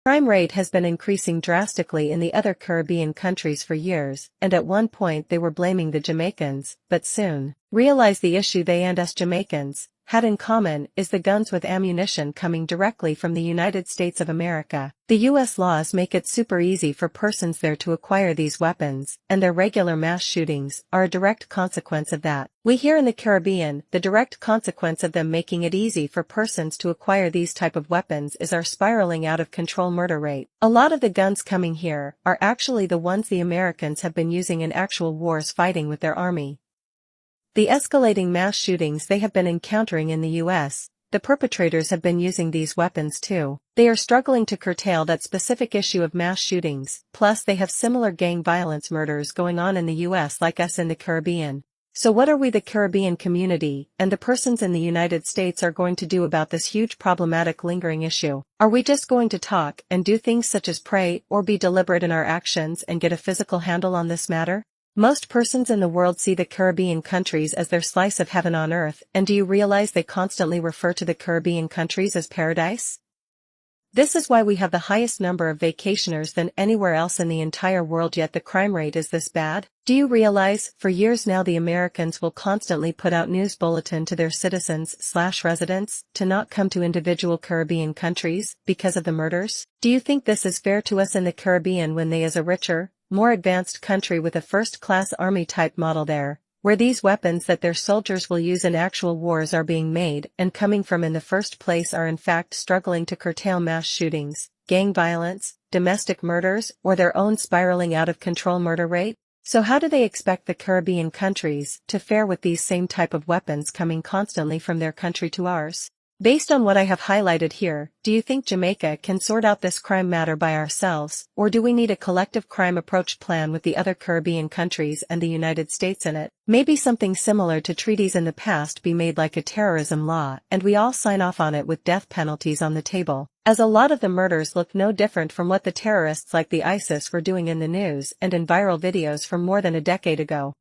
Crime rate has been increasing drastically in the other Caribbean countries for years, and at one point they were blaming the Jamaicans, but soon realized the issue they and us Jamaicans had in common is the guns with ammunition coming directly from the United States of America. The U.S. laws make it super easy for persons there to acquire these weapons, and their regular mass shootings are a direct consequence of that. We here in the Caribbean, the direct consequence of them making it easy for persons to acquire these type of weapons is our spiraling out of control murder rate. A lot of the guns coming here are actually the ones the Americans have been using in actual wars fighting with their army. The escalating mass shootings they have been encountering in the U.S., the perpetrators have been using these weapons too. They are struggling to curtail that specific issue of mass shootings, plus they have similar gang violence murders going on in the U.S. like us in the Caribbean. So what are we the Caribbean community, and the persons in the United States are going to do about this huge problematic lingering issue? Are we just going to talk and do things such as pray or be deliberate in our actions and get a physical handle on this matter? Most persons in the world see the Caribbean countries as their slice of heaven on earth, and do you realize they constantly refer to the Caribbean countries as paradise? This is why we have the highest number of vacationers than anywhere else in the entire world, yet the crime rate is this bad. Do you realize, for years now the Americans will constantly put out news bulletin to their citizens/residents to not come to individual Caribbean countries because of the murders? Do you think this is fair to us in the Caribbean when they as a richer, more advanced country with a first-class army-type model there, where these weapons that their soldiers will use in actual wars are being made and coming from in the first place are in fact struggling to curtail mass shootings, gang violence, domestic murders, or their own spiraling out of control murder rate? So how do they expect the Caribbean countries to fare with these same type of weapons coming constantly from their country to ours? Based on what I have highlighted here, do you think Jamaica can sort out this crime matter by ourselves, or do we need a collective crime approach plan with the other Caribbean countries and the United States in it? Maybe something similar to treaties in the past be made like a terrorism law and we all sign off on it with death penalties on the table, as a lot of the murders look no different from what the terrorists like the ISIS were doing in the news and in viral videos from more than a decade ago.